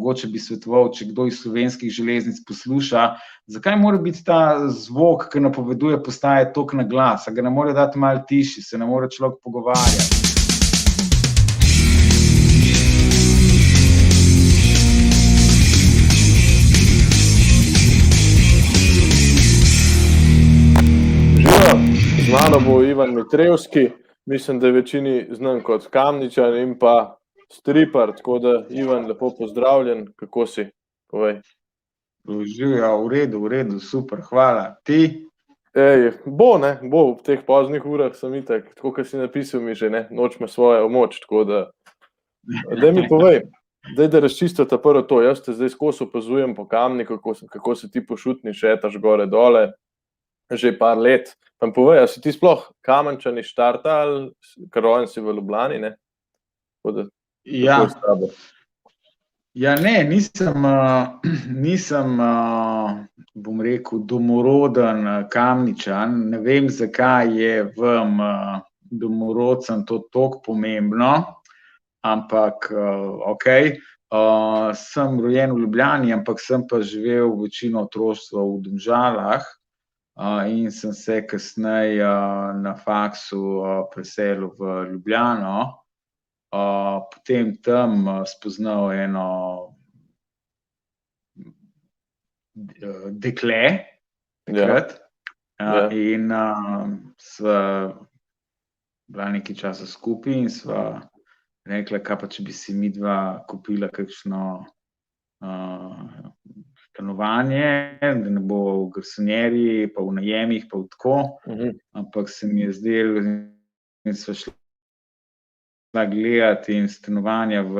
mogoče bi svetoval, če kdo iz Slovenskih železnic posluša, zakaj mora biti ta zvok, ki napoveduje postaje toliko na glas, a ga ne more dati malo tiši, se ne more človek pogovarjati. Z mano bo Ivan Mitrevski, mislim, da je večini znan kot Kamničan in pa stripar, tako da Ivan, lepo pozdravljen, kako si? Povej. Živja, v redu, super, hvala. Ti? Bo v teh poznih urah sem itak, tako kot si napisal mi že, ne, noč ima svojo moč, tako da, daj mi povej, da razčisto ta prvo to, jaz te zdaj skozi opazujem po Kamniku, kako se ti pošutni, šetaš gore dole, že par let. Pa mi povej, a si ti sploh Kamenčan iz Štarta ali rojen si v Ljubljani, ne? Ja. Ja, ne, nisem, bom rekel, domoroden Kamničan, ne vem, zakaj je vam domorodcem to toliko pomembno, ampak okej, sem rojen v Ljubljani, ampak sem pa živel večino otroštva v Domžalah, in sem se kasneje na faksu preselil v Ljubljano, potem tam spoznal eno dekle takrat, in sva bila nekaj časa skupaj in sva rekla, kaj pa, če bi si midva kupila kakšno stanovanje, da ne bo v garsonjeriji, pa v najemih, pa v tako, ampak se mi je zdelo, in sva šla gledati in stanovanja v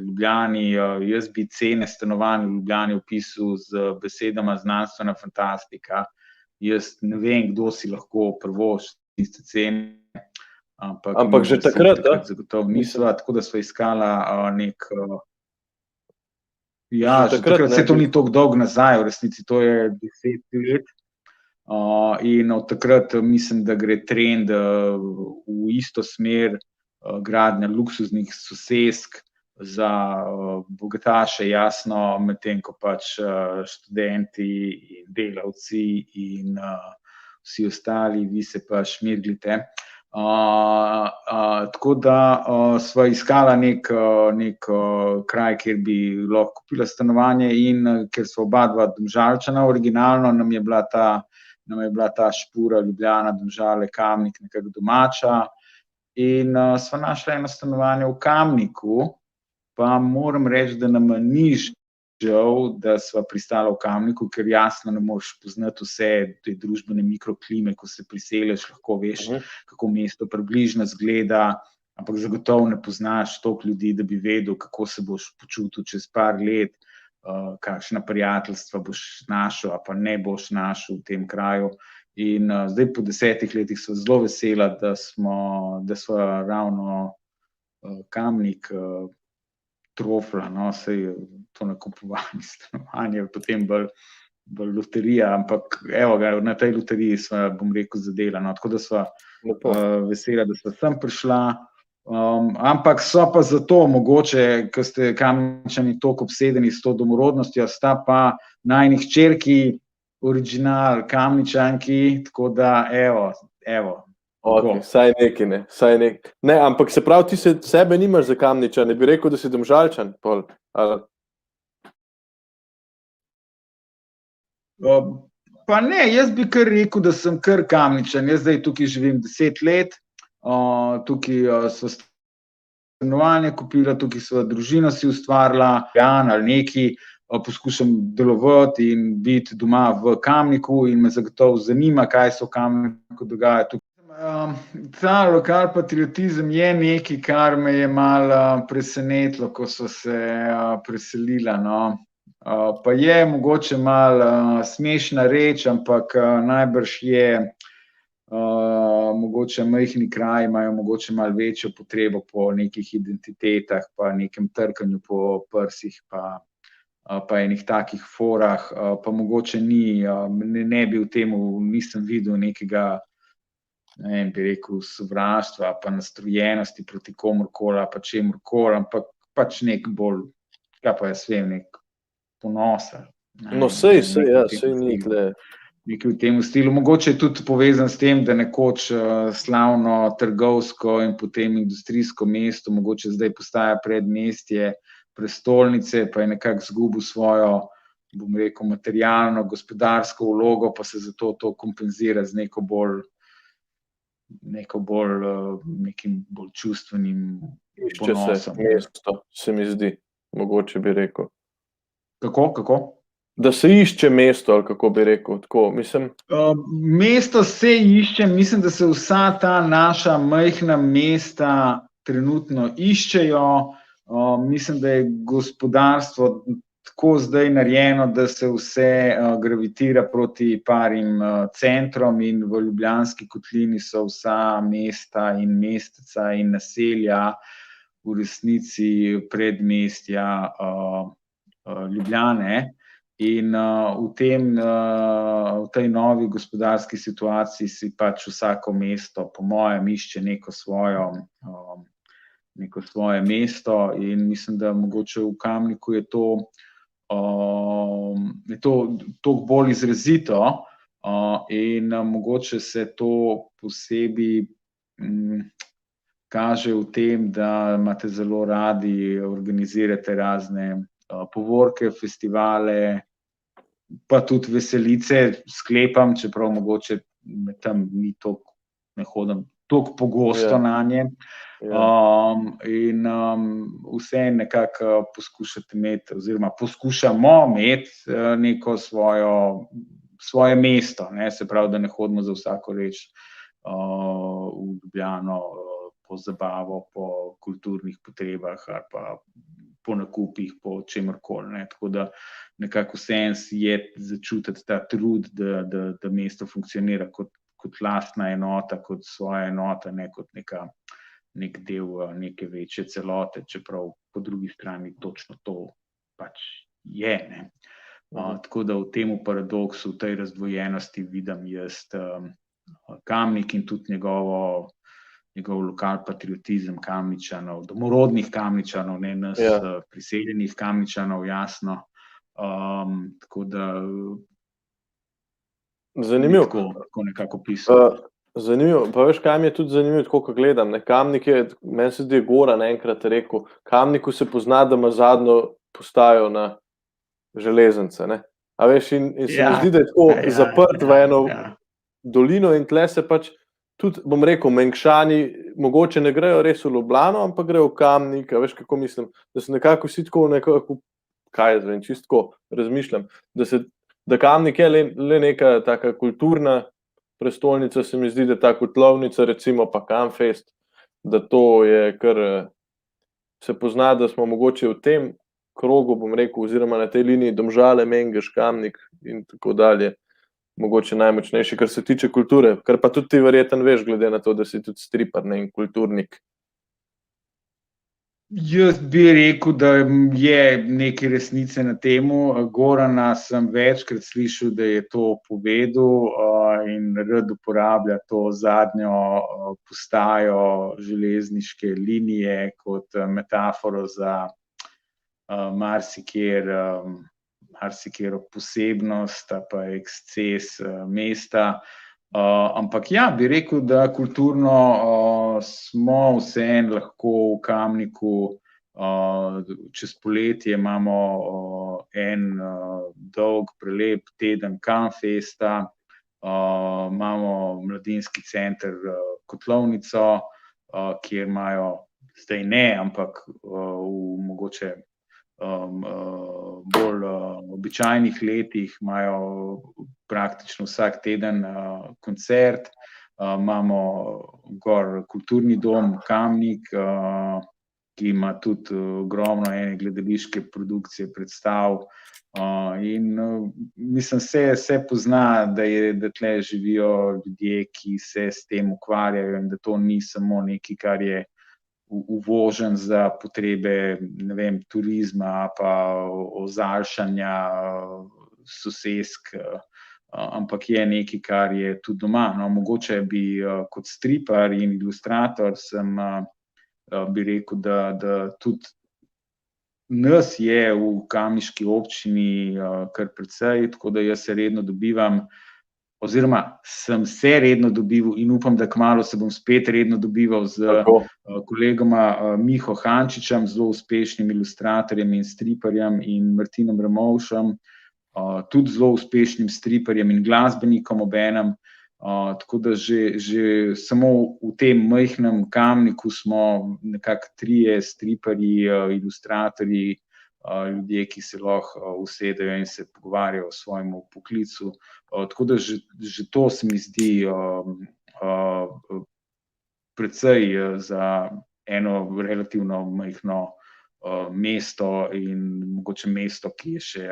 Ljubljani, jaz bi cene stanovanj v Ljubljani opisal z besedama znanstvena fantastika. Jaz ne vem, kdo si lahko privošči tiste cene, ampak že takrat, zagotovo nisva, tako da sva iskala ja, že takrat, vse to ni toliko dolgo nazaj, v resnici to je 10 let, in od takrat mislim, da gre trend v isto smer, gradnja luksuznih sosesk za bogataše, jasno, medtem ko pač študenti in delavci in vsi ostali, vi se pa šmirglite. Tako da sva iskala nek kraj, kjer bi lahko kupila stanovanje, in ker sva oba dva Domžalčana, originalno nam je bila ta špura Ljubljana, Domžale, Kamnik nekako domača, in sva našla eno stanovanje v Kamniku, pa moram reči, da nam ni žal, da sva pristala v Kamniku, ker jasno ne moreš poznati vse te družbene mikroklime, ko se priseliš, lahko veš, kako mesto približno izgleda, ampak zagotovo ne poznaš toliko ljudi, da bi vedel, kako se boš počutil čez par let, kakšna prijateljstva boš našel, a pa ne boš našel v tem kraju. In zdaj po 10 letih sva zelo vesela, da sva ravno Kamnik trofla, no, saj to nakupovanje stanovanja, potem bolj loterija, ampak evo ga, na tej loteriji sva, bom rekel, zadela, no, tako da sva vesela, da sva sem prišla, ampak so pa zato mogoče, ker ste Kamničani toliko obsedeni s to domorodnostjo, sta pa najini hčerki original Kamničanki, tako da evo. Ok, saj neki, ne, saj neki. Ne, ampak se pravi, ti sebe nimaš za Kamničane, bi rekel, da si Domžalčan, pol, ali? Pa ne, jaz bi kar rekel, da sem kar Kamničan, jaz zdaj tukaj živim 10 let, tukaj sva stanovanje kupila, tukaj sva družino si ustvarila, ali neki, poskušam delovati in biti doma v Kamniku in me zagotovo zanima, kaj se v Kamniku dogaja tukaj. Ta lokalpatriotizem je nekaj, kar me je malo presenetilo, ko so se preselila, no. Pa je mogoče malo smešna reč, ampak najbrž je, mogoče majhni kraji imajo mogoče malo večjo potrebo po nekih identitetah, pa nekem trkanju po prsih, pa enih takih forah, pa mogoče ne bi v temu, nisem videl nekega, ne vem, bi rekel, sovraštva, pa nastrojenosti proti komurkoli, pa čemurkoli, ampak pač nek bolj kaj pa jaz vem, nek ponos. No, sej ni tle. Nekaj v tem stilu. Mogoče je tudi povezan s tem, da nekoč slavno trgovsko in potem industrijsko mesto, mogoče zdaj postaja predmestje prestolnice, pa je nekako izgubil svojo, bom rekel, materialno, gospodarsko vlogo, pa se zato to kompenzira z nekim bolj čustvenim ponosom. Išče se mesto, se mi zdi, mogoče bi rekel. Kako? Da se išče mesto, ali kako bi rekel, tako, mislim. Mesto se išče, mislim, da se vsa ta naša majhna mesta trenutno iščejo. Mislim, da je gospodarstvo tako zdaj narejeno, da se vse gravitira proti parim centrom in v Ljubljanski kotlini so vsa mesta in mesteca in naselja v resnici predmestja Ljubljane. In v tej novi gospodarski situaciji si pač vsako mesto, po mojem, išče neko svoje mesto in mislim, da mogoče v Kamniku je to toliko bolj izrazito in mogoče se to posebej kaže v tem, da imate zelo radi, organizirate razne povorke, festivale, pa tudi veselice, sklepam, čeprav mogoče tam ni toliko, ne hodim toliko pogosto na nje. In vse nekako poskušate imeti, oziroma poskušamo imeti neko svoje mesto, ne? Se pravi, da ne hodimo za vsako reč v Ljubljano po zabavo, po kulturnih potrebah ali pa po nakupih, po čemerkoli. Tako da nekako vseeno je začutiti ta trud, da mesto funkcionira kot lastna enota, kot svoja enota, ne kot nek del neke večje celote, čeprav po drugi strani točno to pač je. Tako da v tem paradoksu, v tej razdvojenosti vidim jaz Kamnik in tudi njegov lokal patriotizem Kamničanov, domorodnih Kamničanov, ne nas priseljenih Kamničanov, jasno. Tako da zanimivo, tako nekako pisal. Zanimivo, pa veš, kaj mi je tudi zanimivo, tako ko gledam, Kamnik je, meni se zdi, je Goran enkrat rekel, Kamniku se pozna, da ima zadnjo postajo na železnice, ne. A veš, in se mi zdi, da je tako zaprt v eno dolino in tle se pač tudi, bom rekel, Mengšani mogoče ne grejo res v Ljubljano, ampak grejo v Kamnik, a veš, kako mislim, da so nekako vsi tako, kaj jaz vem, čisto razmišljam, da Kamnik je le neka taka kulturna prestolnica, se mi zdi, da ta kotlovnica, recimo pa Kamfest, da to je kar, se pozna, da smo mogoče v tem krogu, bom rekel, oziroma na tej liniji Domžale, Mengeš, Kamnik in tako dalje, mogoče najmočnejši, kar se tiče kulture, kar pa tudi ti verjetno veš, glede na to, da si tudi stripar, ne, in kulturnik. Jaz bi rekel, da je nekaj resnice na temu. Gorana sem večkrat slišal, da je to povedal in rad uporablja to zadnjo postajo železniške linije kot metaforo za marsikero posebnost pa eksces mesta. Ampak ja, bi rekel, da kulturno smo vseeno lahko v Kamniku, čez poletje imamo en dolg, prelep teden Kamfesta, imamo mladinski center Kotlovnico, kjer imajo, zdaj ne, ampak v mogoče bolj običajnih letih imajo praktično vsak teden koncert. Imamo gor kulturni dom Kamnik, ki ima tudi ogromno ene gledališke produkcije, predstav. In mislim, se pozna, da tle živijo ljudje, ki se s tem ukvarjajo in da to ni samo nekaj, kar je uvožen za potrebe, ne vem, turizma pa ozaljšanja sosesk, ampak je nekaj, kar je tudi doma. No, mogoče bi kot stripar in ilustrator bi rekel, da tudi nas je v kamniški občini kar precej, tako da jaz se redno dobivam, oziroma sem se redno dobival in upam, da kmalu se bom spet redno dobival z kolegoma Miho Hančičem, zelo uspešnim ilustratorjem in striparjem, in Martinom Ramovšem, tudi zelo uspešnim striparjem in glasbenikom obenem. Tako da že samo v tem majhnem Kamniku smo nekako 3 striparji, ilustratorji, ljudje, ki se lahko usedejo in se pogovarjajo o svojem poklicu. Tako da že to se mi zdi precej za eno relativno majhno mesto in mogoče mesto, ki je še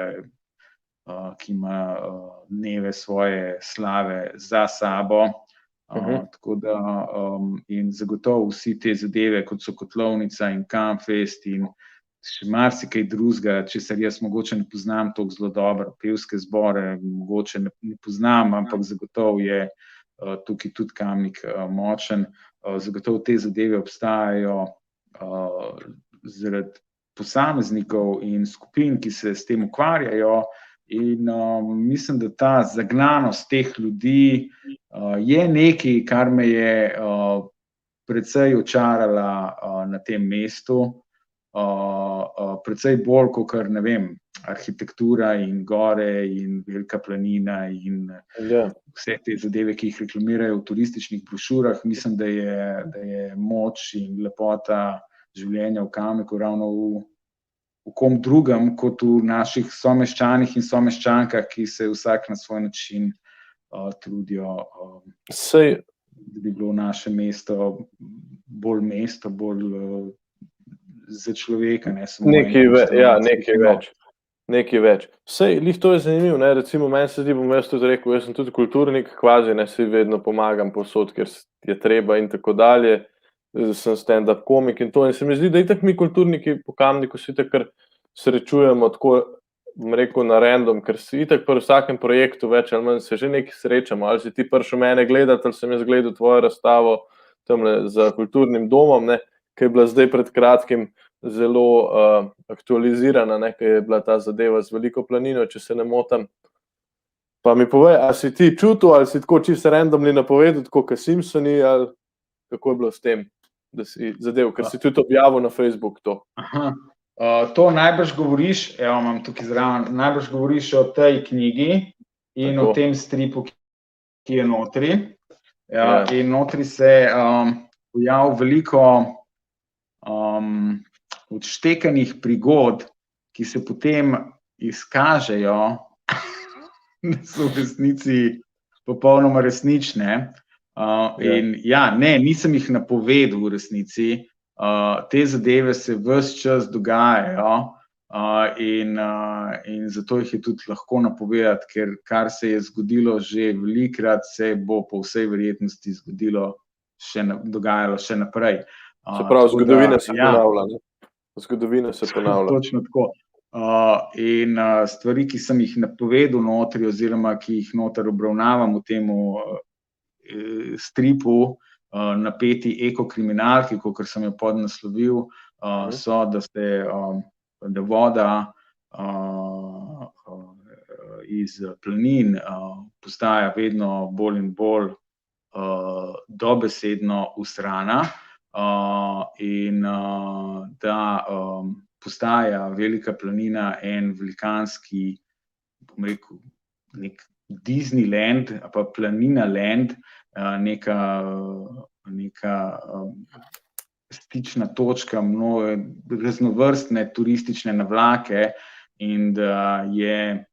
ki ima dneve svoje slave za sabo. Tako da in zagotovo vsi te zadeve, kot so Kotlovnica in Kampfest in še marsikaj drugega, česar jaz mogoče ne poznam tako zelo dobro, pevske zbore mogoče ne poznam, ampak zagotovo je tukaj tudi Kamnik močen. Zagotovo te zadeve obstajajo zaradi posameznikov in skupin, ki se s tem ukvarjajo. In mislim, da ta zagnanost teh ljudi je nekaj, kar me je precej očarala na tem mestu, precej bolj kot kar, ne vem, arhitektura in gore in Velika planina in vse te zadeve, ki jih reklamirajo v turističnih brošurah. Mislim, da je moč in lepota življenja v Kamniku ravno v kom drugem, kot v naših someščanih in someščankah, ki se vsak na svoj način trudijo, da bi bilo naše mesto bolj za človeka. Nekaj več. Sej, lih to je zanimivo, ne, recimo meni se zdi, bom jaz tudi rekel, jaz sem tudi kulturnik, kvazi, ne, si vedno pomagam povsod, ker je treba in tako dalje. Sem stand-up komik in to, in se mi zdi, da itak mi kulturniki po Kamniku si itak kar srečujemo tako, bom rekel, na random, ker si itak pri vsakem projektu več ali manj se že nekaj srečamo, ali si ti prišel mene gledati, ali sem jaz gledal tvojo razstavo tamle za kulturnim domom, ne, ki je bila zdaj pred kratkim zelo aktualizirana, ne, ki je bila ta zadeva z Veliko planino, če se ne motim. Pa mi povej, a si ti čutil, ali si tako čisto randomni napovedal, tako kot Simpsoni, ali kako je bilo s tem? Da si zadev, ker si tudi objavil na Facebook to. To najbrž govoriš, evo imam tukaj zraven, najbrž govoriš o tej knjigi in o tem stripu, ki je notri. In notri se pojavi veliko odštekanih prigod, ki se potem izkažejo, da so v resnici popolnoma resnične. In ja, ne, nisem jih napovedal v resnici, te zadeve se ves čas dogajajo in zato jih je tudi lahko napovedati, ker kar se je zgodilo že velikrat, se bo po vsej verjetnosti dogajalo še naprej. Se pravi, zgodovina se ponavlja, ne? Zgodovina se ponavlja. Točno tako. In stvari, ki sem jih napovedal notri oziroma ki jih noter obravnavam v temu stripu Napeti ekokriminalki, kakor sem jo podnaslovil, so, da voda iz planin postaja vedno bolj in bolj dobesedno usrana in da postaja Velika planina en velikanski, bom rekel, nek Disneyland, pa Planina Land, neka stična točka, raznovrstne turistične navlake in da je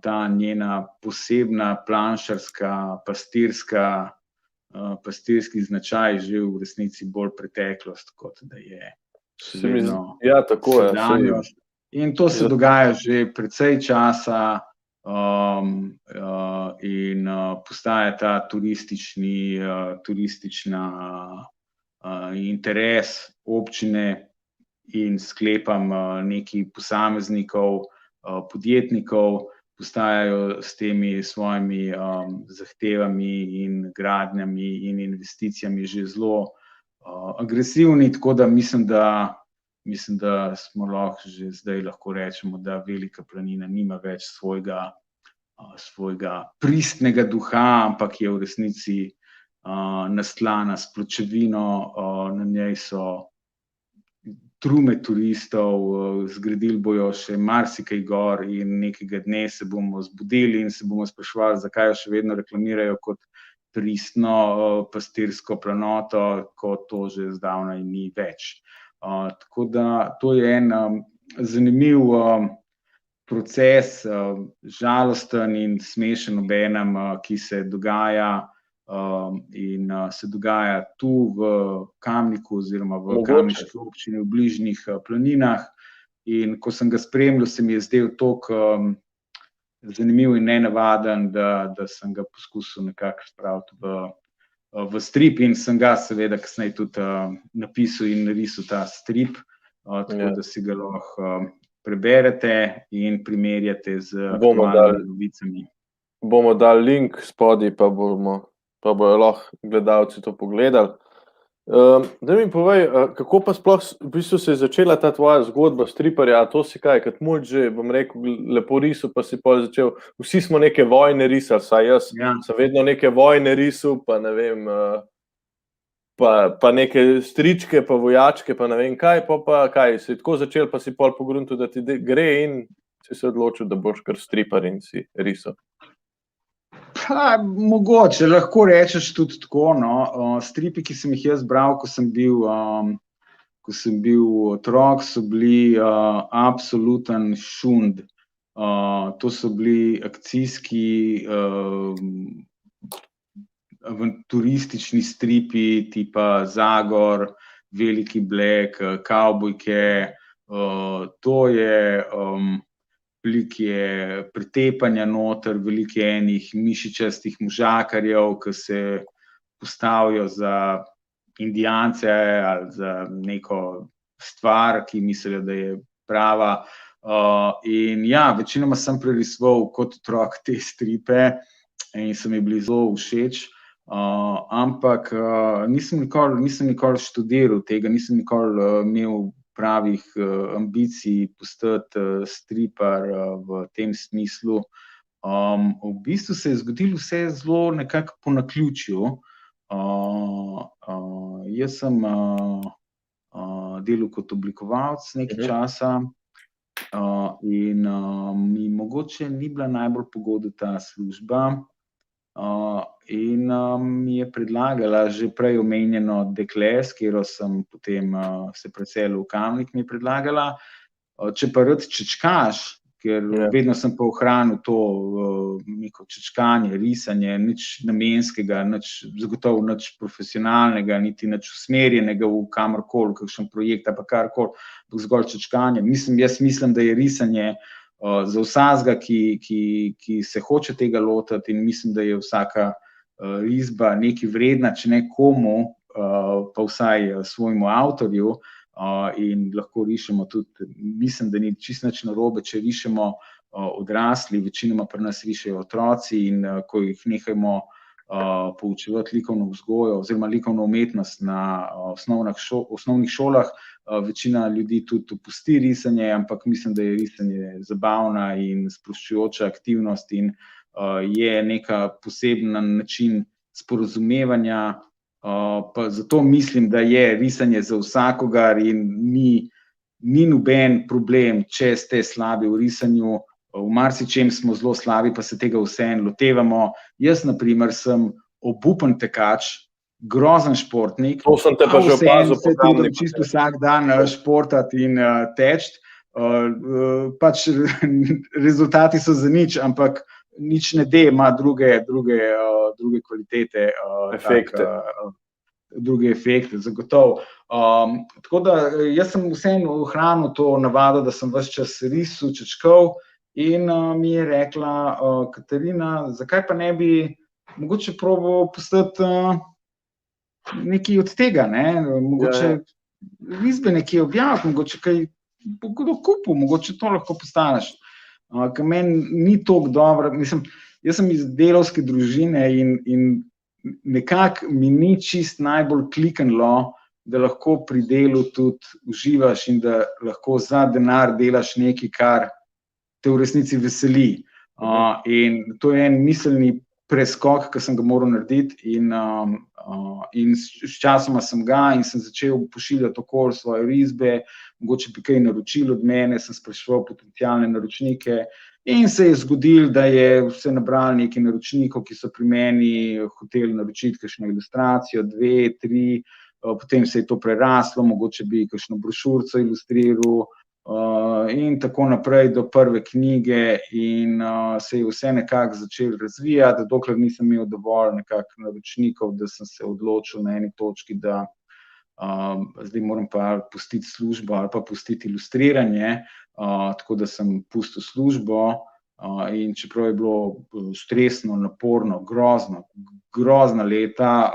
ta njena posebna planšarska, pastirski značaj že v resnici bolj preteklost, kot da je še vedno sedanjost. In to se dogaja že precej časa, in postaja ta turistična interes občine in sklepam nekih posameznikov, podjetnikov, postajajo s temi svojimi zahtevami in gradnjami in investicijami že zelo agresivni, tako da mislim, da mislim, da smo lahko že zdaj lahko rečemo, da Velika planina nima več svojega pristnega duha, ampak je v resnici nastlana s pločevino, na njej so trume turistov, zgradili bojo še marsikaj gor in nekega dne se bomo zbudili in se bomo spraševali, zakaj jo še vedno reklamirajo kot pristno pastirsko planoto, ko to že zdavnaj ni več. Tako da to je en zanimiv proces, žalosten in smešen obenem, ki se dogaja in se dogaja tu v Kamniku oziroma v kamniški občini v bližnjih planinah. In ko sem ga spremljal, se mi je zdel toliko zanimiv in nenavaden, da sem ga poskusil nekako spraviti v strip in sem ga seveda kasneje tudi napisal in narisal ta strip, tako da si ga lahko preberete in primerjate z aktualnimi novicami. Bomo dali link spodaj, pa bojo lahko gledalci to pogledali. Da mi povej, kako pa sploh v bistvu se je začela ta tvoja zgodba striparja, a to si kaj, kot mulj že, bom rekel, lepo risal, pa si pol začel, vsi smo neke vojne risali, saj jaz sem vedno neke vojne risal, pa ne vem, pa neke stričke, pa vojačke, pa ne vem kaj, pa kaj, si tako začel, pa si pol pogruntil, da ti gre in si se odločil, da boš kar stripar in si risal. Mogoče, lahko rečeš tudi tako, no. Stripi, ki sem jih jaz bral, ko sem bil otrok, so bili absoluten šund. To so bili akcijski, avanturistični stripi, tipa Zagor, Veliki Black, Kavbojke, to je veliko je pretepanja noter, veliko je enih mišičastih možakarjev, ki se postavijo za Indijance ali za neko stvar, ki mislijo, da je prava. In ja, večinoma sem prerisoval kot otrok te stripe in so mi bili zelo všeč, ampak nisem nikoli študiral tega, nisem nikoli imel pravih ambicij postati stripar v tem smislu. V bistvu se je zgodilo vse zelo nekako po naključju. Jaz sem delal kot oblikovalec nekaj časa in mi mogoče ni bila najbolj pogodna ta služba. In mi je predlagala že prej omenjeno dekle, s katero sem potem se preselil v Kamnik, mi je predlagala, če pa rad čečkaš, ker vedno sem pa ohranil to neko čečkanje, risanje, nič namenskega, zagotovo nič profesionalnega, niti nič usmerjenega v kamorkoli, kakšen projekt ali pa karkoli, zgolj čečkanje. Jaz mislim, da je risanje za vsakega, ki se hoče tega lotiti, in mislim, da je vsaka risba nekaj vredna, če ne komu, pa vsaj svojemu avtorju, in lahko rišemo tudi, mislim, da ni čisto nič narobe, če rišemo odrasli, večinoma pri nas rišejo otroci, in ko jih nehajmo poučevati likovno vzgojo oziroma likovno umetnost na osnovnih šolah, večina ljudi tudi opusti risanje, ampak mislim, da je risanje zabavna in sproščujoča aktivnost in je neka poseben način sporazumevanja, pa zato mislim, da je risanje za vsakogar in ni noben problem, če ste slabi v risanju. V marsičem smo zelo slabi, pa se tega vseeno lotevamo. Jaz, na primer, sem obupen tekač, grozen športnik. To sem te pa že opazil po Kamniku. Čisto vsak dan športati in teči. Pač rezultati so za nič, ampak nič ne de, ima druge kvalitete. Efekte. Druge efekte, zagotovo. Tako da jaz sem vseeno ohranil to navado, da sem ves čas risal, čečkal, in mi je rekla, Katarina, zakaj pa ne bi mogoče probal postati nekaj od tega, ne? Mogoče risbe nekje objaviti, mogoče kaj kdo kupil, mogoče to lahko postaneš. Ker meni ni toliko dobro, mislim, jaz sem iz delavske družine in nekako mi ni čist najbolj kliknilo da lahko pri delu tudi uživaš in da lahko za denar delaš nekaj, kar te v resnici veseli. In to je en miselni preskok, ki sem ga moral narediti in s časoma sem ga in sem začel pošiljati okoli svoje risbe, mogoče bi kaj naročil od mene, sem spraševal potencialne naročnike in se je zgodilo, da je vse nabralo nekaj naročnikov, ki so pri meni hoteli naročiti kakšno ilustracijo, 2, 3, potem se je to preraslo, mogoče bi kakšno brošurico ilustriral, in tako naprej do prve knjige in se je vse nekako začelo razvijati, dokler nisem imel dovolj nekako naročnikov, da sem se odločil na eni točki, da zdaj moram pa pustiti službo ali pa pustiti ilustriranje, tako da sem pustil službo in čeprav je bilo stresno, naporno, grozna leta,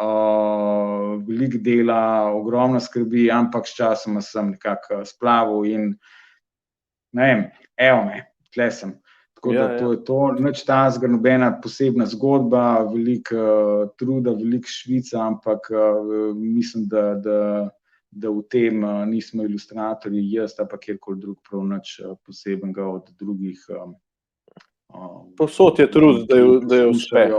veliko dela, ogromno skrbi, ampak s časoma sem nekako splavil in ne vem, evo me, tle sem. Tako da to je to, nič takega, nobena posebna zgodba, veliko truda, veliko švica, ampak mislim, da v tem nismo ilustratorji, jaz pa kjerkoli drug prav nič posebenega od drugih. Povsod je trud, da je uspeh.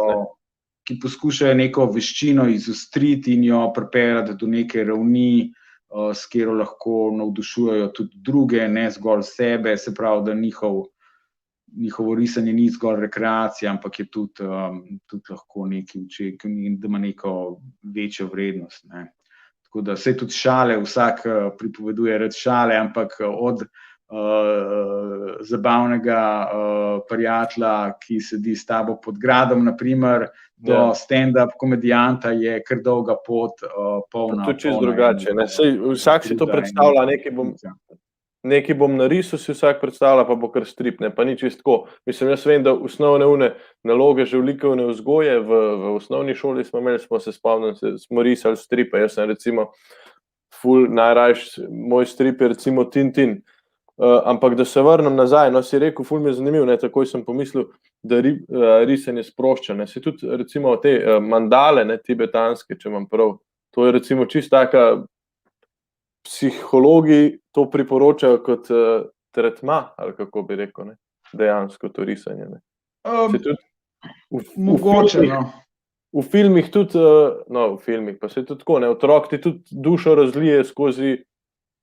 Ki poskušajo neko veščino izostriti in jo pripeljati do neke ravni, s katero lahko navdušujejo tudi druge, ne zgolj sebe, se pravi, da njihovo risanje ni zgolj rekreacija, ampak je tudi lahko nekaj, da ima neko večjo vrednost. Ne. Tako da saj tudi šale, vsak pripoveduje rad šale, ampak od zabavnega prijatelja, ki sedi s tabo pod gradom, naprimer, do stand-up komedijanta je kar dolga pot, polna. To je čisto drugače. Vsak si to predstavlja, nekaj bom narisal, si vsak predstavlja, pa bo kar strip, ne, pa ni čisto tako. Mislim, jaz vem, da osnovne naloge že likovne vzgoje v osnovni šoli smo imeli, smo risali stripe. Jaz sem recimo najrajši, moj strip je recimo Tintin. Ampak da se vrnem nazaj, no, si rekel, ful mi je zanimiv, ne, takoj sem pomislil, da risanje sprošča, ne, si tudi recimo te mandale, ne, tibetanske, če imam prav, to je recimo čisto taka, psihologi to priporočajo kot tretma, ali kako bi rekel, ne, dejansko to risanje, ne. Mogoče, no. V filmih tudi, v filmih pa se tudi tako, ne, otrok ti tudi dušo razlije skozi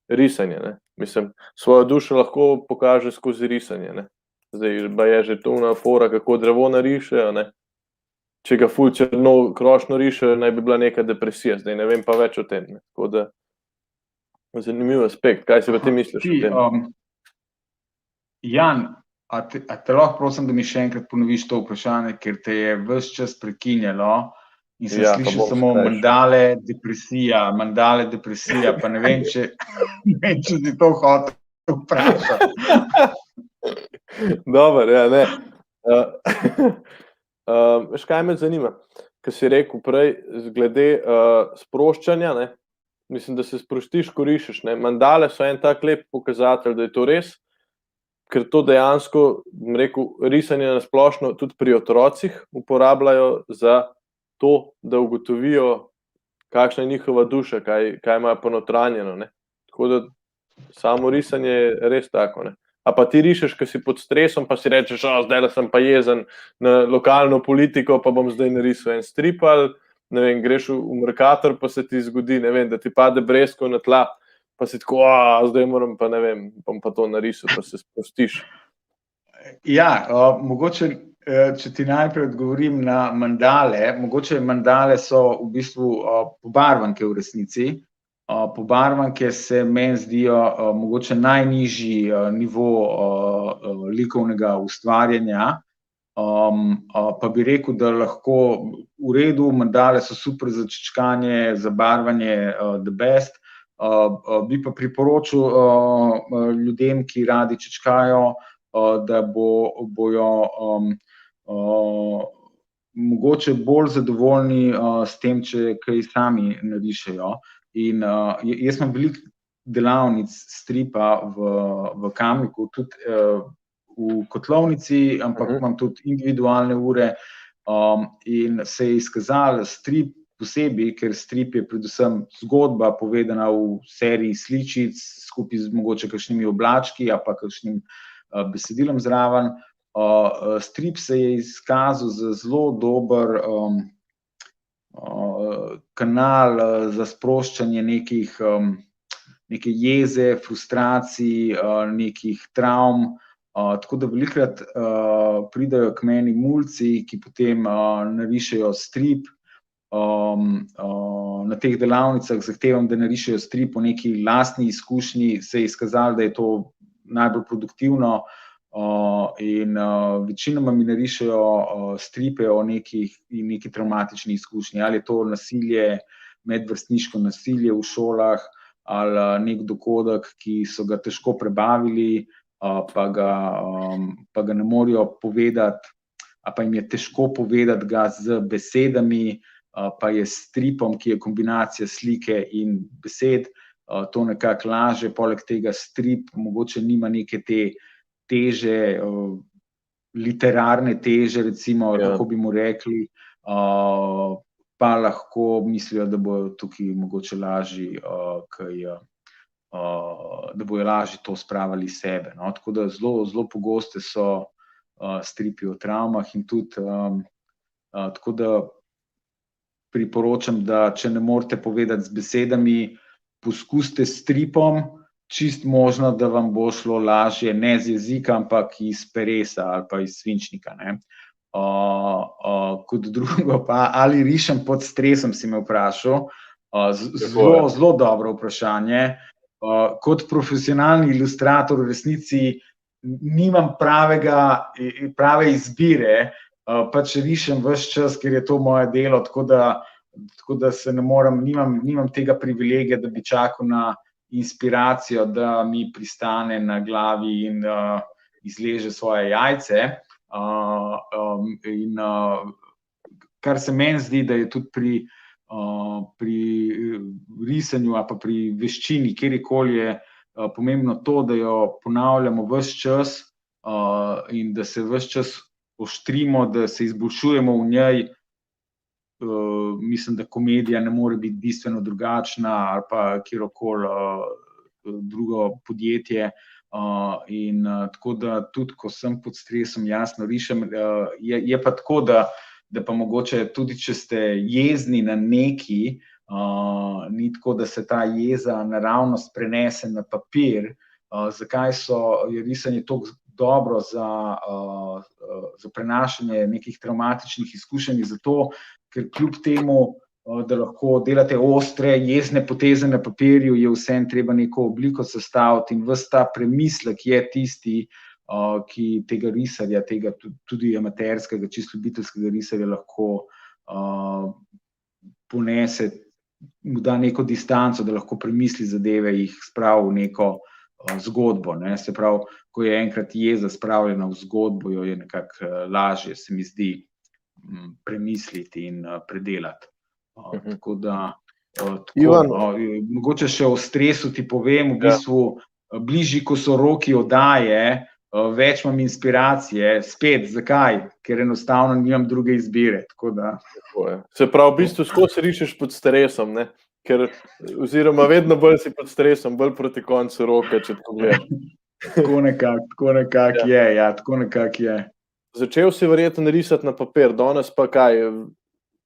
risanje, ne. Mislim, svojo dušo lahko pokaže skozi risanje, ne. Zdaj, je že to fora, kako drevo narišejo, ne. Če ga ful črno krošno rišejo, naj bi bila neka depresija, zdaj ne vem pa več o tem, ne. Tako da, zanimiv aspekt, kaj si pa ti misliš o tem? Jan, a te lahko prosim, da mi še enkrat ponoviš to vprašanje, ker te je ves čas prekinjalo in sem slišal samo mandale, depresija, pa ne vem, če si to hotel vprašati. Dobar, ja, ne. Veš, kaj me zanima? Ko si rekel prej, glede sproščanja, ne, mislim, da se sprostiš, ko rišeš, ne. Mandale so en tak lep pokazatelj, da je to res, ker to dejansko, bom rekel, risanje na splošno tudi pri otrocih uporabljajo za to, da ugotovijo, kakšna je njihova duša, kaj imajo ponotranjeno, ne. Tako da samo risanje je res tako, ne. A pa ti rišeš, ko si pod stresom, pa si rečeš, zdaj sem pa jezen na lokalno politiko, pa bom zdaj narisal en strip, ali ne vem, greš v Mercator, pa se ti zgodi, ne vem, da ti pade breskov na tla, pa si tako, zdaj moram pa, ne vem, bom pa to narisal, pa se sprostiš. Ja, mogoče, če ti najprej odgovorim na mandale, mogoče mandale so v bistvu pobarvanke v resnici. Pobarvanke se meni zdijo mogoče najnižji nivo likovnega ustvarjanja, pa bi rekel, da lahko v redu, mandale so super za čečkanje, za barvanje, the best, bi pa priporočil ljudem, ki radi čečkajo, da bojo mogoče bolj zadovoljni s tem, če kaj sami narišejo. In jaz imam veliko delavnic stripa v Kamniku, tudi v kotlovnici, ampak imam tudi individualne ure in se je izkazalo strip posebej, ker strip je predvsem zgodba povedana v seriji sličic, skupaj z mogoče kakšnimi oblački ali pa kakšnim besedilom zraven. Strip se je izkazal za zelo dober kanal za sproščanje neke jeze, frustracij, nekih travm. Tako da velikokrat pridejo k meni mulci, ki potem narišejo strip. Na teh delavnicah zahtevam, da narišejo strip o neki lastni izkušnji, se je izkazalo, da je to najbolj produktivno, in večinoma mi narišejo stripe o neki travmatični izkušnji, ali je to nasilje, medvrstniško nasilje v šolah, ali nek dogodek, ki so ga težko prebavili, pa ga ne morejo povedati, pa jim je težko povedati ga z besedami, pa je s stripom, ki je kombinacija slike in besed, to nekako laže. Poleg tega strip mogoče nima neke te teže, literarne teže, recimo, kako bi mu rekli, pa lahko mislijo, da bojo tukaj mogoče lažji, da bojo lažje to spravili sebe. No? Tako da zelo pogoste so stripi o travmah in tudi tako da priporočam, da če ne morete povedati z besedami, poskusite s stripom, čist možno, da vam bo šlo lažje, ne z jezika, ampak iz peresa ali pa iz svinčnika. Ne? Kot drugo pa, ali rišem pod stresom, si me vprašal. Zelo dobro vprašanje. Kot profesionalni ilustrator v resnici nimam prave izbire, pač rišem ves čas, ker je to moje delo, tako da se ne morem, nimam tega privilegija, da bi čakal na inspiracijo, da mi pristane na glavi in izleže svoje jajce. In kar se meni zdi, da je tudi pri risanju ali pa pri veščini, kjerkoli je pomembno to, da jo ponavljamo ves čas in da se ves čas oštrimo, da se izboljšujemo v njej. Mislim, da komedija ne more biti bistveno drugačna ali pa kjerkoli drugo podjetje. In tako da tudi, ko sem pod stresom, jasno rišem. Je pa tako, da pa mogoče tudi, če ste jezni na neki, ni tako, da se ta jeza naravnost prenese na papir. Zakaj je risanje tako dobro za prenašanje nekih travmatičnih izkušenj? Zato, ker kljub temu, da lahko delate ostre, jezne poteze na papirju, je vseeno treba neko obliko sestaviti in ves ta premislek je tisti, ki tega risarja, tega tudi amaterskega, čisto ljubiteljskega risarja lahko ponese, mu da neko distanco, da lahko premisli zadeve, jih spravi v neko zgodbo. Ne? Se pravi, ko je enkrat jeza spravljena v zgodbo, jo je nekako lažje, se mi zdi, premisliti in predelati. Tako da, mogoče še o stresu ti povem, v bistvu bližji, ko so roki oddaje, več imam inspiracije. Spet, zakaj? Ker enostavno nimam druge izbire. Tako da. Se pravi, v bistvu skozi rišeš pod stresom, ne? Ker, oziroma vedno bolj si pod stresom, bolj proti koncu roke, če tako gledam. Tako nekako je, ja, tako nekako je. Začel si verjetno risati na papir, danes pa kaj?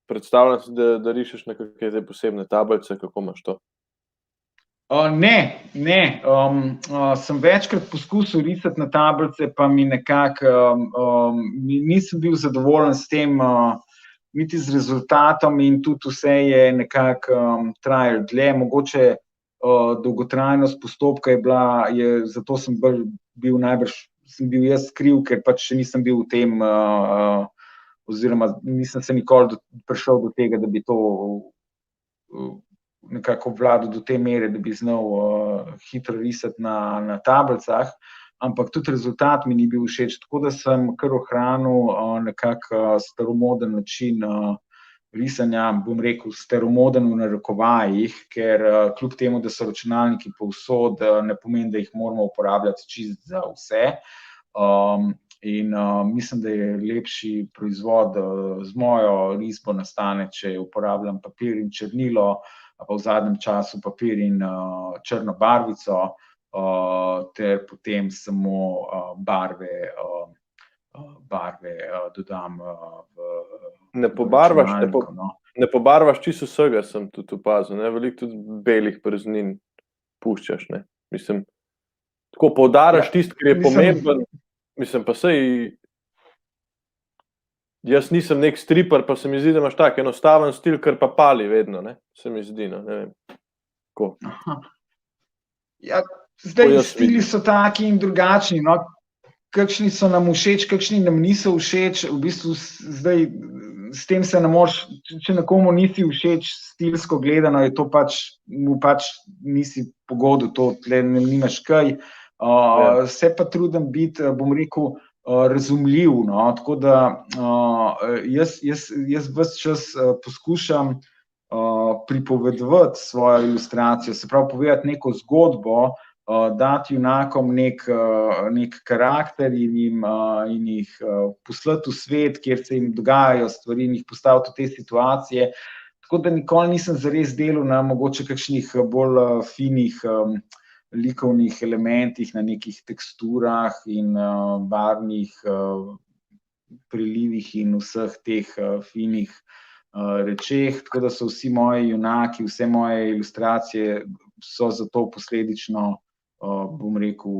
Predstavljam si, da rišeš na kakšne posebne tablice, kako imaš to? Ne. Sem večkrat poskusil risati na tablice, pa mi nekako nisem bil zadovoljen s tem, niti z rezultatom, in tudi vse je nekako trajalo dlje. Mogoče dolgotrajnost postopka je bila, zato sem bil jaz kriv, ker pač še nisem bil v tem, oziroma nisem se nikoli prišel do tega, da bi to nekako obvladal do te mere, da bi znal hitro risati na tablicah, ampak tudi rezultat mi ni bil všeč, tako da sem kar ohranil nekako staromoden način risanja, bom rekel staromoden v narekovajih, ker kljub temu, da so računalniki povsod, ne pomeni, da jih moramo uporabljati čisto za vse. In mislim, da je lepši proizvod z mojo risbo nastane, če uporabljam papir in črnilo, pa v zadnjem času papir in črno barvico, ter potem samo barve dodam Ne pobarvaš, računalniku, no. ne pobarvaš čisto vsega, sem tudi opazil, ne? Veliko tudi belih praznin puščaš, ne? Mislim, tako poudariš tisto, kar je pomemben. Mislim, pa sej, jaz nisem nek striper, pa se mi zdi, da imaš tak enostaven stil, kar pa pali vedno, ne? Se mi zdi, no, ne vem. Tako. Ja, zdaj stili so taki in drugačni, no. Kakšni so nam všeč, kakšni nam niso všeč, v bistvu zdaj s tem se ne moreš, če nekomu nisi všeč stilsko gledano, je to mu nisi pogodu, to tle nimaš kaj. Se pa trudim biti, bom rekel, razumljiv, no, tako da jaz ves čas poskušam pripovedovati svojo ilustracijo, se pravi povedati neko zgodbo, dati junakom nek karakter in jih poslati v svet, kjer se jim dogajajo stvari in jih postaviti v te situacije, tako da nikoli nisem zares delal na mogoče kakšnih bolj finih likovnih elementih, na nekih teksturah in barvnih prilivih in vseh teh finih rečeh, tako da so vsi moji junaki, vse moje ilustracije so zato posledično, bom rekel,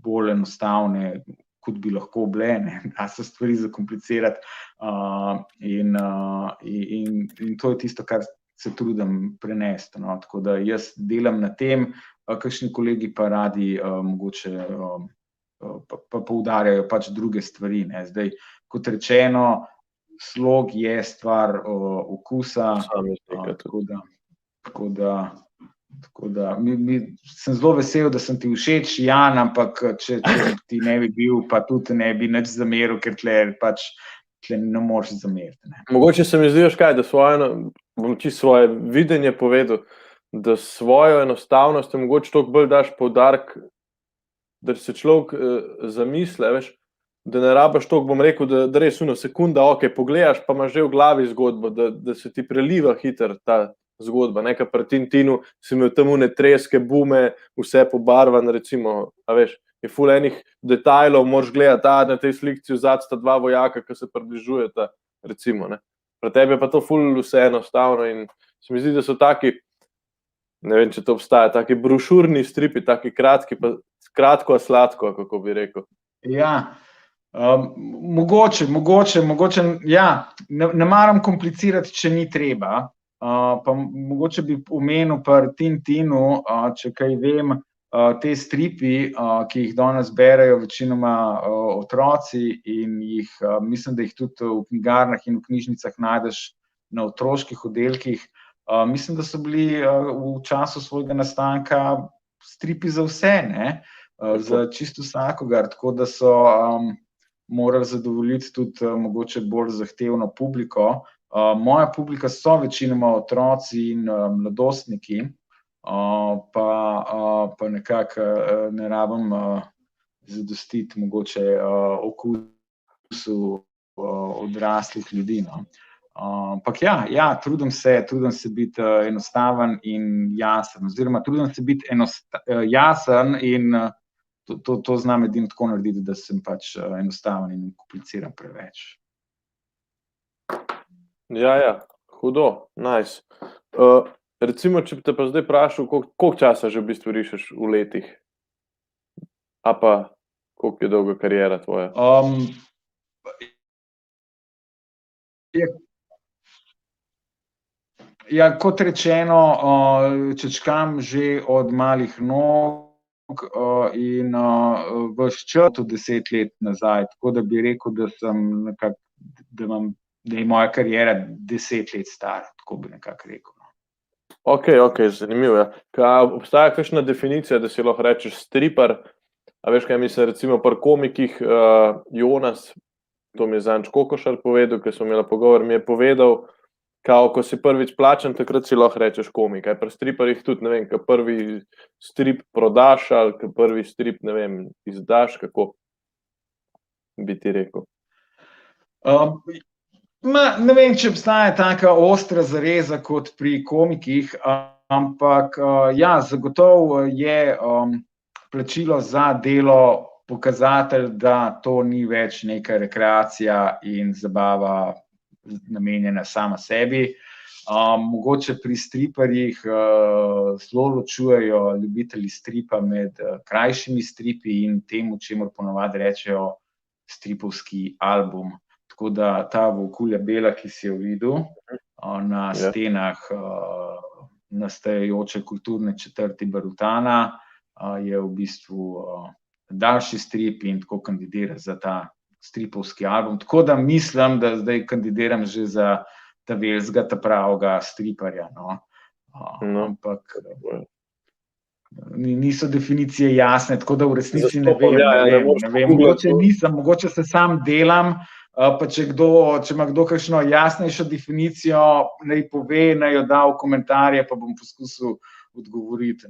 bolj enostavne, kot bi lahko bile, ne, da se stvari zakomplicirati, in to je tisto, kar se trudim prenesti, no, tako da jaz delam na tem, kakšni kolegi pa radi mogoče pa poudarjajo druge stvari, ne, zdaj, kot rečeno, slog je stvar okusa, tako da sem zelo vesel, da sem ti všeč, Jan, ampak če ti ne bi bil, pa tudi ne bi nič zameril, ker tle ne moreš zameriti, ne. Mogoče se mi zdi, kaj, da bom čisto svoje videnje povedal, da svojo enostavnost mogoče toliko bolj daš poudarek, da se človek zamisli, veš, da ne rabiš toliko, bom rekel, da res sekunda, pogledaš, pa imaš že v glavi zgodbo, da se ti preliva hitro ta zgodba, nekaj pri Tintinu si imel tam one treske, bume, vse pobarvan, recimo, a veš, je ful enih detajlov, moraš gledati, na tej slikci vzad sta dva vojaka, ki se približujeta, recimo, ne. Pri tebi je pa to ful vse enostavno in se mi zdi, da so taki, ne vem, če to obstaja, taki brošurni stripi, taki kratki, pa kratko, a sladko, kako bi rekel. Ja, mogoče, ja, ne maram komplicirati, če ni treba, pa mogoče bi omenil pri Tintinu, če kaj vem, te stripi, ki jih danes berejo večinoma otroci in mislim, da jih tudi v knjigarnah in v knjižnicah najdeš na otroških oddelkih, mislim, da so bili v času svojega nastanka stripi za vse, ne, za čisto vsakogar, tako da so morali zadovoljiti tudi mogoče bolj zahtevno publiko. Moja publika so večinoma otroci in mladostniki, pa nekako ne rabim zadostiti mogoče okusu odraslih ljudi, no. Ampak ja, trudim se biti enostaven in jasen, oziroma trudim se biti jasen in to znam edino tako narediti, da sem enostaven in kompliciran preveč. Ja, hudo, nice. Recimo, če bi te pa zdaj vprašal, koliko časa že v bistvu rišeš v letih? A pa, koliko je dolga kariera tvoja? Ja, kot rečeno, čečkam že od malih nog in ves čas od 10 let nazaj, tako da bi rekel, da sem nekako, da je moja kariera 10 let stara, tako bi nekako rekel. Ok, zanimivo, ja. Obstaja kakšna definicija, da si lahko rečeš striper? A veš, kaj mislim, recimo pri komikih, Jonas, to mi je Zanč Kokošar povedal, ker smo imeli pogovor, mi je povedal, ko si prvič plačan, takrat si lahko rečeš komik. Pri striperjih tudi, ne vem, ko prvi strip prodaš ali ko prvi strip, ne vem, izdaš, kako? bi ti rekel? Ne vem, če obstaja taka ostra zareza kot pri komikih, ampak ja, zagotovo je plačilo za delo pokazatelj, da to ni več neka rekreacija in zabava namenjena sama sebi. Mogoče pri striparjih zelo ločujejo ljubitelji stripa med krajšimi stripi in temu, čemur ponavadi rečejo stripovski album. Tako da ta Volkulja Bela, ki si jo videl na stenah nastajajoče kulturne četrti Barutana, je v bistvu daljši strip in tako kandidira za ta stripovski album. Tako da mislim, da zdaj kandidiram že za ta velzga, ta pravega striparja. Ampak niso definicije jasne, tako da v resnici ne vem. Mogoče nisem, mogoče se sam delam, pa če ima kdo kakšno jasnejšo definicijo, naj pove, naj jo da v komentarje, pa bom poskusil odgovoriti.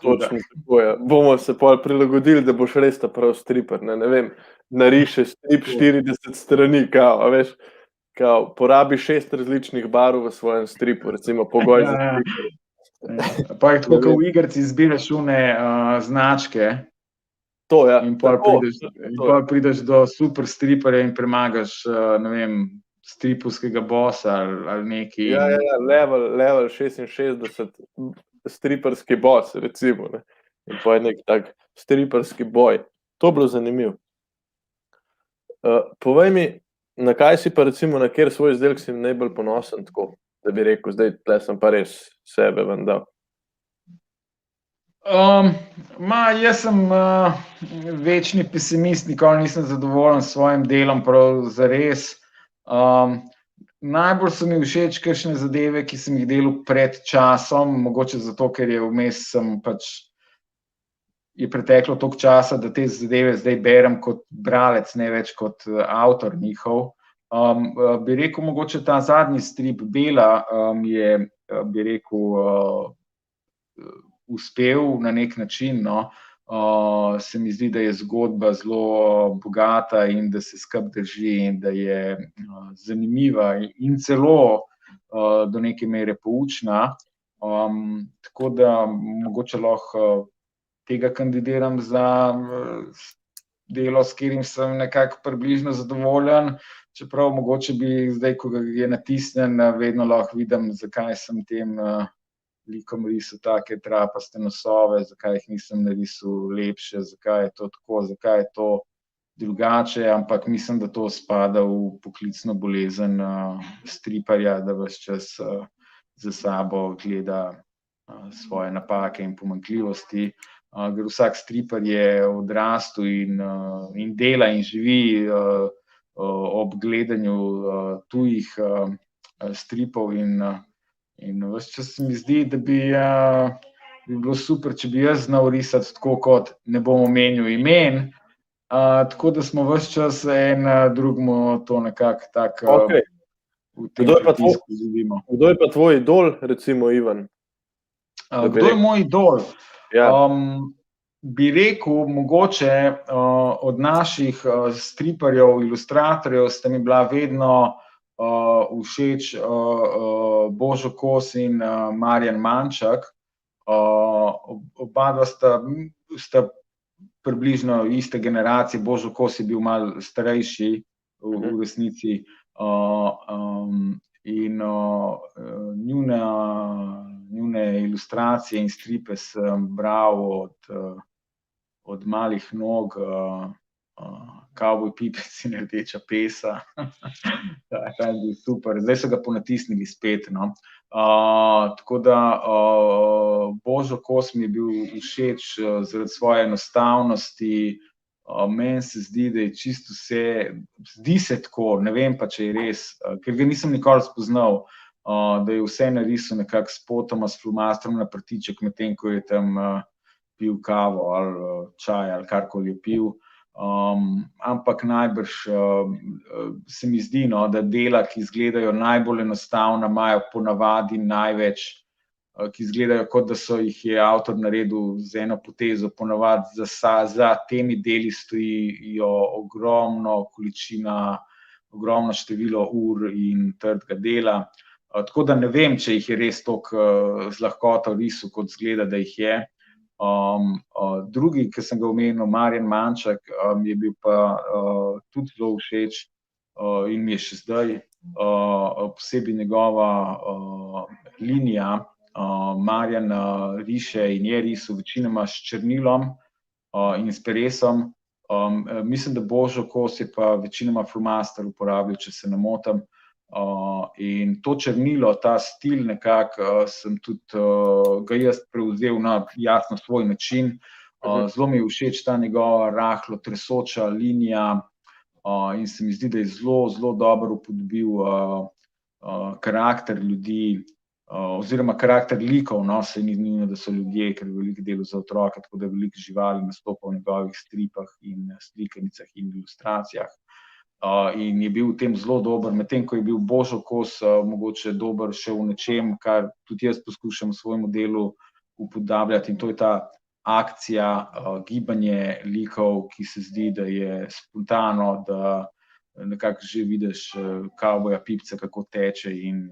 Točno tako je. Bomo se pol prilagodili, da boš res ta prav striper. Ne vem, nariše strip 40 strani, veš, porabi 6 različnih barv v svojem stripu, recimo pogoj za striper. Pa je tako, ko v igrci izbiraš une značke. To, ja. In pol prideš do super striperja in premagaš, ne vem, stripovskega bossa ali neki. Ja, level 66, striperski boss, recimo. Ne. In pa je nek tak striperski boj. To bilo zanimivo. Povej mi, na kaj si pa recimo, na kjer svoj izdelek si najbolj ponosen, tako, da bi rekel, zdaj tle sem pa res sebe ven dal. Jaz sem večni pesimist, nikoli nisem zadovoljen s svojim delom, prav zares. Najbolj so mi všeč kakšne zadeve, ki sem jih delal pred časom, mogoče zato, ker je vmes je preteklo toliko časa, da te zadeve zdaj berem kot bralec, ne več kot avtor njihov. Bi rekel, mogoče ta zadnji strip Bela je, bi rekel, uspel na nek način, se mi zdi, da je zgodba zelo bogata in da se skupaj drži in da je zanimiva in celo do neke mere poučna. Tako da mogoče lahko tega kandidiram za delo, s katerim sem nekako približno zadovoljen, čeprav mogoče bi zdaj, ko je natisnjen, vedno lahko vidim, zakaj sem tem likom risal take trapaste nosove, zakaj jih nisem narisal lepše, zakaj je to tako, zakaj je to drugače, ampak mislim, da to spada v poklicno bolezen striparja, da ves čas za sabo gleda svoje napake in pomanjkljivosti. Ker vsak stripar je odrastel in dela in živi ob gledanju tujih stripov in ves čas se mi zdi, da bi bilo super, če bi jaz znal risati tako, kot ne bom omenil imen, tako da smo ves čas en drugemu to nekako tako v tem pritisku živimo. Kdo je pa tvoj idol, recimo Ivan? Kdo je moj idol? Bi rekel, mogoče od naših striparjev, ilustratorjev sta mi bila vedno všeč Božo Kos in Marjan Mančak. Oba dva sta približno iste generacije, Božo Kos je bil malo starejši v resnici in njune ilustracije in stripe sem bral od malih nog, Kavboj Pipec in Rdeča pesa. Ta je bil super. Zdaj so ga ponatisnili spet. Tako da Božo Kos mi je bil všeč zaradi svoje enostavnosti. Meni se zdi, da je čisto vse, zdi se tako, ne vem pa, če je res, ker ga nisem nikoli spoznal, da je vse narisal nekako spotoma s flomastrom na prtiček, medtem ko je tam pil kavo ali čaj ali karkoli je pil. Ampak najbrž se mi zdi, da dela, ki izgledajo najbolj enostavna, imajo ponavadi največ ki izgledajo, kot da so jih je avtor naredil z eno potezo. Ponavadi za temi deli stojijo ogromno število ur in trdega dela. Tako da ne vem, če jih je res toliko z lahkoto risal, kot zgleda, da jih je. Drugi, ki sem ga omenil, Marjan Manček, mi je bil pa tudi zelo všeč in mi je še zdaj, posebej njegova linija. Marjan riše in je risal večinoma s črnilom in s peresom. Mislim, da Božo Kos je pa večinoma flomaster uporabil, če se ne motim. In to črnilo, ta stil nekako sem tudi ga jaz prevzel na jasno svoj način. Zelo mi je všeč ta njegova rahlo tresoča linija in se mi zdi, da je zelo, zelo dobro upodobil karakter ljudi oziroma karakter likov, no, se ni nujno, da so ljudje, ker je veliko delo za otroke, tako da veliko živali nastopa v njegovih stripah in slikanicah in ilustracijah. In je bil v tem zelo dober, medtem ko je bil Božo Kos mogoče dober še v nečem, kar tudi jaz poskušam v svojem delu upodabljati, in to je ta akcija, gibanje likov, ki se zdi, da je spontano, da nekako že vidiš kavboja Pipca, kako teče in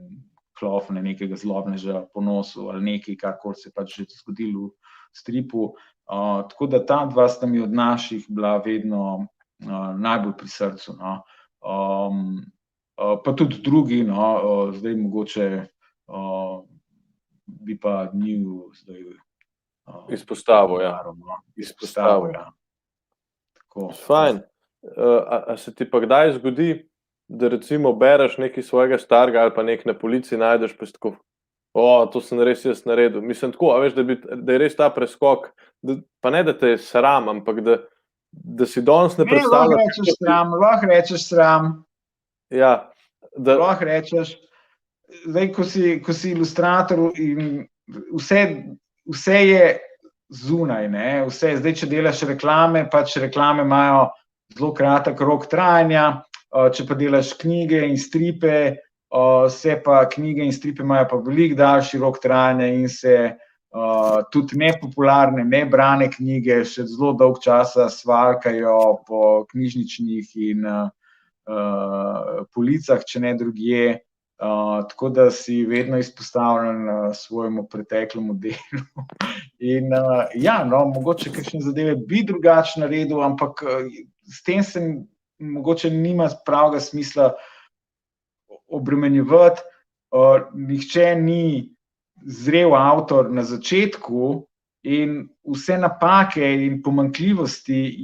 klofne nekega zlobneža po nosu ali nekaj, karkoli se pač že zgodilo v stripu. Tako da ta dva sta mi od naših bila vedno najbolj pri srcu. No. Pa tudi drugi, no, zdaj mogoče bi pa njiju zdaj izpostavil, ja. Izpostavil, ja. Tako. Fajn. A se ti pa kdaj zgodi, da recimo bereš nekaj svojega starega ali pa nek na policiji najdeš, pa si tako, to sem res jaz naredil. Mislim tako, a veš, da je res ta preskok, pa ne, da te je sram, ampak da si danes ne predstavljaš. Lahko rečeš sram. Ja. Lahko rečeš. Zdaj, ko si ilustrator in vse je zunaj, ne? Vse, zdaj, če delaš reklame, pač reklame imajo zelo kratek rok trajanja, če pa delaš knjige in stripe, knjige in stripe imajo pa veliko daljši rok trajanja in se tudi nepopularne, nebrane knjige še zelo dolg časa svalkajo po knjižničnih in policah, če ne drugje. Tako da si vedno izpostavljen svojemu preteklemu delu. In ja, no, mogoče kakšne zadeve bi drugače naredil, ampak s tem se mogoče nima pravega smisla obremenjevati. Nihče ni zrel avtor na začetku in vse napake in pomanjkljivosti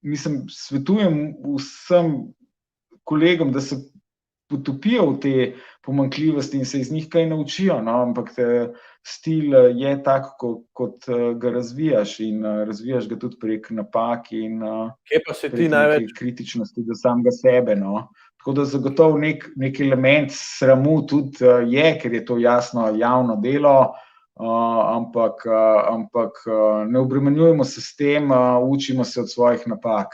mislim, svetujem vsem kolegom, da se potopijo v te pomanjkljivosti in se iz njih kaj naučijo, no? Ampak stil je tak, kot ga razvijaš in razvijaš ga tudi prek napak in kje pa se ti največ kritičnosti do samega sebe, no? Tako da zagotovo nek element sramu tudi je, ker je to jasno javno delo, ampak ne obremenjujemo se s tem, učimo se od svojih napak.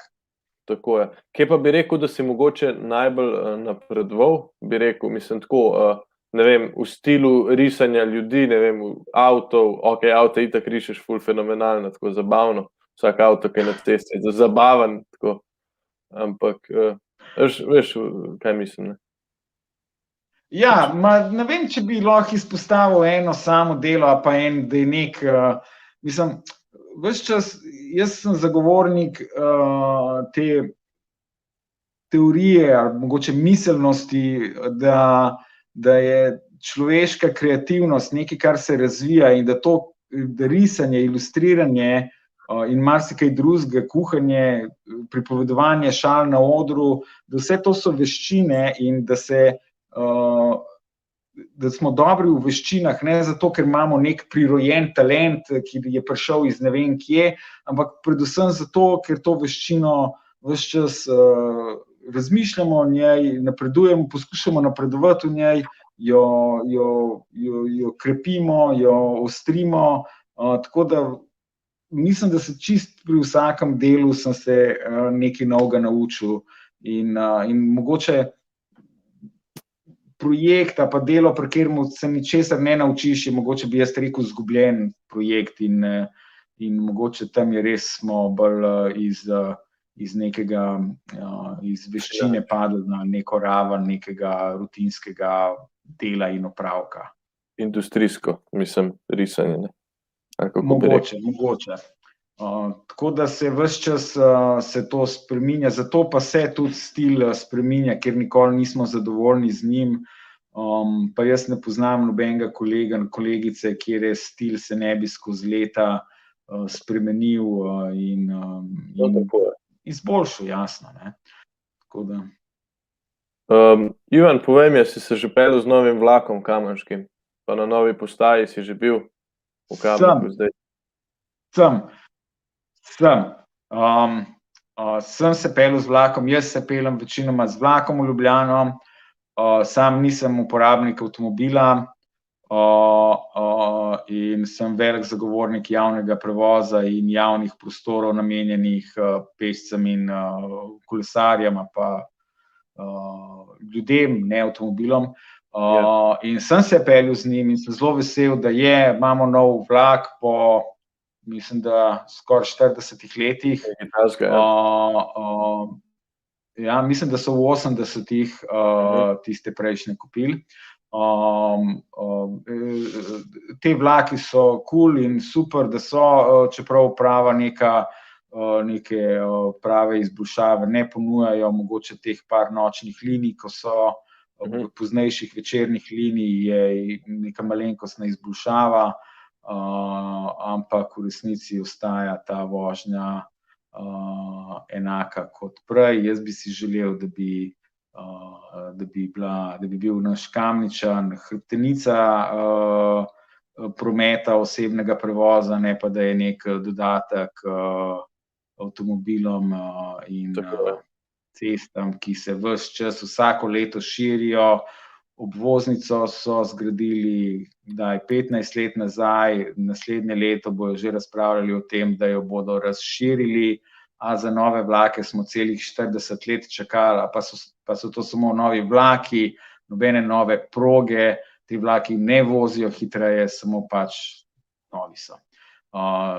Tako je. Kje pa bi rekel, da si mogoče najbolj napredoval? Bi rekel, mislim tako, ne vem, v stilu risanja ljudi, ne vem, avtov, avto itak rišeš ful fenomenalno, tako zabavno, vsak avto, ki je na cesti, je zabaven, tako, ampak, veš, kaj mislim, ne? Ja, ne vem, če bi lahko izpostavil eno samo delo, pa da je nek, mislim, ves čas, jaz sem zagovornik te teorije, ali mogoče miselnosti, da je človeška kreativnost nekaj, kar se razvija in da risanje, ilustriranje in marsikaj drugega, kuhanje, pripovedovanje šal na odru, da vse to so veščine in da smo dobri v veščinah, ne zato, ker imamo nek prirojen talent, ki je prišel iz ne vem kje, ampak predvsem zato, ker to veščino ves čas razmišljamo o njej, napredujemo, poskušamo napredovati v njej, jo krepimo, jo ostrimo, tako da mislim, da se čist pri vsakem delu sem se nekaj novega naučil in mogoče projekt, pa delo, pri katerem se ničesar ne naučiš, je mogoče bi jaz rekel izgubljen projekt in mogoče tam je res smo bolj iz nekega, iz veščine padli na neko raven nekega rutinskega dela in opravka. Industrijsko, mislim, risanje, ne? Mogoče. Tako da se ves čas se to spreminja, zato pa se tudi stil spreminja, ker nikoli nismo zadovoljni z njim. Pa jaz ne poznam nobenega kolega, kolegice, kjer je stil se ne bi skozi leta spremenil in izboljšal, jasno. Ne? Tako da. Ivan, povej mi, si se že peljal z novim vlakom kamenškim, pa na novi postaji si že bil v Kamniku zdaj? Sem se peljal z vlakom, jaz se peljem večinoma z vlakom v Ljubljano, sam nisem uporabnik avtomobila in sem velik zagovornik javnega prevoza in javnih prostorov namenjenih pešcem in kolesarjem, pa ljudem, ne avtomobilom. In sem se peljal z njim in sem zelo vesel, da imamo nov vlak po, mislim, da skoraj 40 letih. Mislim, da so v 80-ih tiste prejšnje kupili. Te vlaki so cool in super, da so, čeprav prava neke prave izboljšave ne ponujajo, mogoče teh par nočnih linij, ko so poznejših večernih linij, je neka malenkostna izboljšava, ampak v resnici ostaja ta vožnja enaka kot prej. Jaz bi si želel, da bi bil naš Kamničan hrbtenica prometa osebnega prevoza, ne pa da je nek dodatek avtomobilom in cestam, ki se ves čas vsako leto širijo. Obvoznico so zgradili 15 let nazaj, naslednje leto bojo že razpravljali o tem, da jo bodo razširili, a za nove vlake smo celih 40 let čakali, pa so to samo novi vlaki, nobene nove proge, ti vlaki ne vozijo hitreje, samo pač novi so.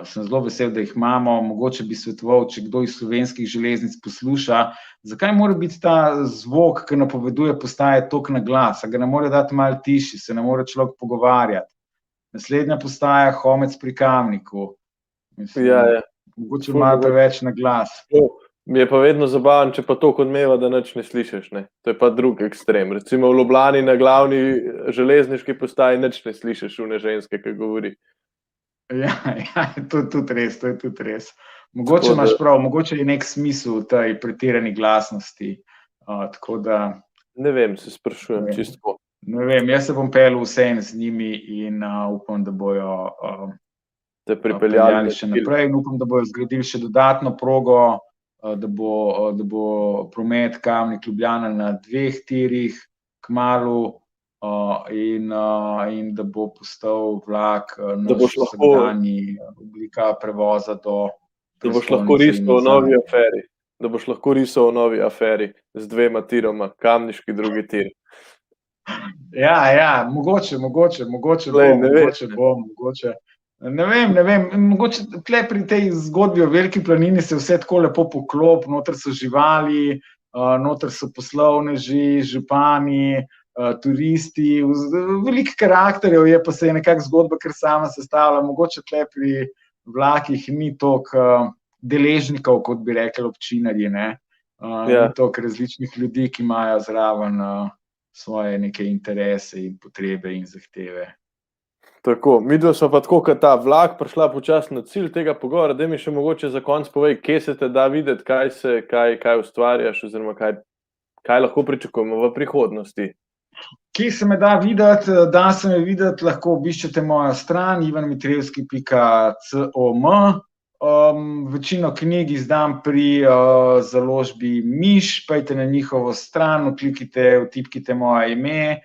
Sem zelo vesel, da jih imamo, mogoče bi svetoval, če kdo iz Slovenskih železnic posluša, zakaj mora biti ta zvok, ki napoveduje postaje, toliko na glas, a ga ne more dati malo tišji, se ne more človek pogovarjati. Naslednja postaja Homec pri Kamniku. Mogoče malo preveč na glas. Mi je pa vedno zabaven, če pa toliko odmeva, da nič ne slišiš, ne? To je pa drug ekstrem. Recimo v Ljubljani na glavni železniški postaji nič ne slišiš une ženske, ki govori. To je tudi res. Mogoče imaš prav, mogoče je nek smisel v tej pretirani glasnosti. Tako da... Ne vem, se sprašujem čisto. Ne vem, jaz se bom peljal vseeno z njimi in upam, da bojo te pripeljali še naprej in upam, da bojo zgradili še dodatno progo, da bo promet Kamnik-Ljubljana na 2 tirih kmalu, in da bo postal vlak naš vsakdanji oblika prevoza do Da boš lahko risal v novi aferi z 2 tiroma, kamniški drugi tir. Mogoče bom. Ne vem, mogoče tle pri tej zgodbi o Veliki planini se vse tako lepo poklop, noter so živali, noter so poslovneži, župani, turisti, veliko karakterjev je, pa se je nekako zgodba kar sama sestavila, mogoče tle pri vlakih ni toliko deležnikov, kot bi rekli občinarji, ne? Ni toliko različnih ljudi, ki imajo zraven svoje neke interese in potrebe in zahteve. Tako, midva sva pa tako, kot ta vlak prišla počasno na cilj tega pogovora, daj mi še mogoče za konec povej, kje se te da videti, kaj ustvarjaš oziroma kaj lahko pričakujemo v prihodnosti. Kje se me da videti? Da se me videti, lahko obiščete mojo stran ivanmitrevski.com. Večino knjig izdam pri založbi Miš, pojdite na njihovo stran, vtipkite moje ime,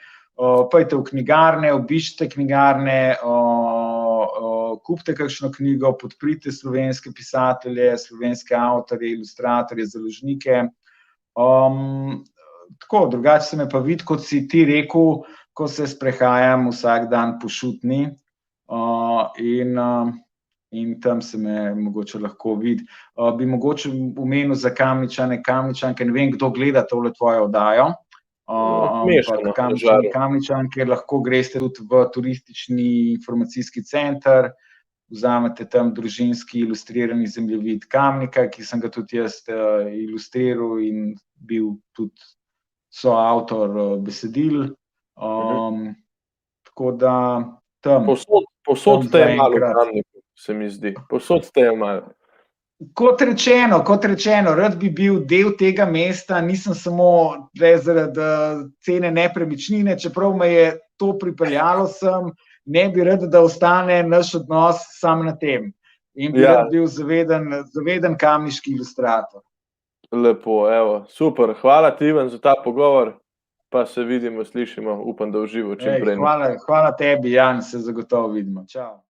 pojdite v knjigarne, obiščite knjigarne, kupite kakšno knjigo, podprite slovenske pisatelje, slovenske avtorje, ilustratorje, založnike. tako, drugače se me pa vidi, kot si ti rekel, ko se sprehajam vsak dan po Šutni, in tam se me mogoče lahko vidi. Bi mogoče omenil za Kamničanke, ne vem, kdo gleda tole tvojo oddajo, ampak Kamničanke lahko greste tudi v turistični informacijski center, vzamete tam družinski ilustrirani zemljevid Kamnika, ki sem ga tudi jaz ilustriral in bil tudi soavtor besedil. Tako da tam. Posod te je malo v Kamniku, se mi zdi. Posod te je malo. Kot rečeno, rad bi bil del tega mesta, nisem samo zaradi cene nepremičnine, čeprav me je to pripeljalo sem, ne bi rad, da ostane naš odnos sam na tem. In bi rad bil zaveden kamniški ilustrator. Lepo, evo, super. Hvala ti, Ivan, za ta pogovor, pa se vidimo, slišimo, upam, da v živo čim prej. Hvala tebi, Jan, se zagotovo vidimo. Čau.